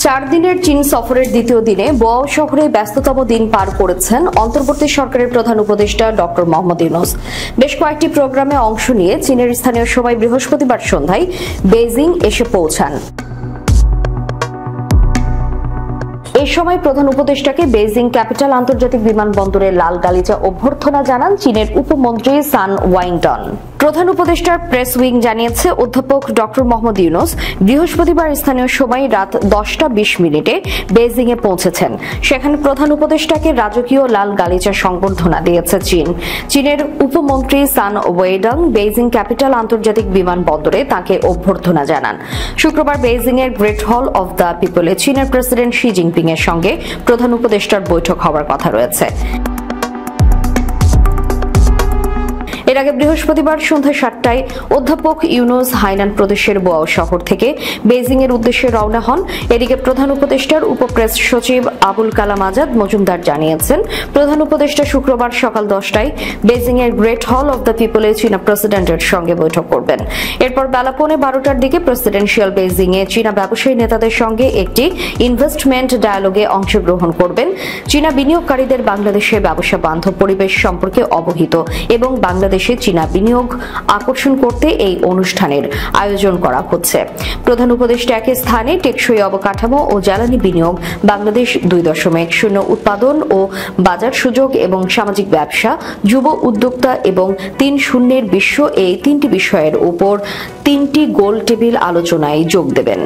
4 দিনের চীন সফরের দ্বিতীয় দিনে বোয়াও শহরে ব্যস্ততম দিন পার করেছেন অন্তর্বর্তী সরকারের প্রধান উপদেষ্টা ডক্টর মোহাম্মদ ইউনূস। বেশ কয়েকটি প্রোগ্রামে অংশ নিয়ে চীনের স্থানীয় সময় বৃহস্পতিবার সন্ধ্যায় বেইজিং এসে পৌঁছান। এই সময় প্রধান উপদেষ্টাকে বেইজিং ক্যাপিটাল আন্তর্জাতিক বিমানবন্দরে লাল গালিচা অভ্যর্থনা জানান চীনের উপমন্ত্রী সান ওয়াইংটন। প্রধান উপদেষ্টার প্রেস উইং জানিয়েছে, অধ্যাপক ডক্টর মোহাম্মদ ইউনূস বৃহস্পতিবার স্থানীয় সময় রাত 10:20 বেইজিং এ পৌঁছেছেন। সেখানে প্রধান উপদেষ্টাকে রাজকীয় লাল গালিচা সংবর্ধনা দিয়েছে চীন। চীনের উপমন্ত্রী সান ওয়েডং বেইজিং ক্যাপিটাল আন্তর্জাতিক বিমানবন্দরে তাকে অভ্যর্থনা জানান। শুক্রবার বেইজিং এর গ্রেট হল অব দ্য পিপলে চীনের প্রেসিডেন্ট শি জিনপিং এর সঙ্গে প্রধান উপদেষ্টার বৈঠক হওয়ার কথা রয়েছে। এর আগে বৃহস্পতিবার সন্ধ্যা 7টায় অধ্যাপক ইউনূস হাইনান প্রদেশের বোয়াও শহর থেকে বেইজিং এর উদ্দেশ্যে রওনা হন। এদিকে প্রধান উপদেষ্টার উপপ্রেস সচিব আবুল কালাম আজাদ মজুমদার জানিয়েছেন, প্রধান উপদেষ্টা শুক্রবার সকাল 10টায় বেইজিং এর গ্রেট হল অব দ্য পিপলে চীনা প্রেসিডেন্টের সঙ্গে বৈঠক করবেন। এরপর বেলা 11:15টার দিকে প্রেসিডেন্সিয়াল বেইজিং এ চীনা ব্যবসায়ী নেতাদের সঙ্গে একটি ইনভেস্টমেন্ট ডায়ালগে অংশগ্রহণ করবেন। চীনা বিনিয়োগকারীদের বাংলাদেশে ব্যবসা বান্ধব পরিবেশ সম্পর্কে অবহিত এবং বাংলাদেশে চীনা বিনিয়োগ আকর্ষণ করতে এই অনুষ্ঠানের আয়োজন করা হচ্ছে। প্রধান উপদেষ্টা একই স্থানে টেকসই অবকাঠামো ও জ্বালানি বিনিয়োগ, বাংলাদেশ 2.0 উৎপাদন ও বাজার সুযোগ এবং সামাজিক ব্যবসা, যুব উদ্যোক্তা এবং 3.0 বিশ্ব এই 3টি বিষয়ের উপর 3টি গোল টেবিল আলোচনায় যোগ দেবেন।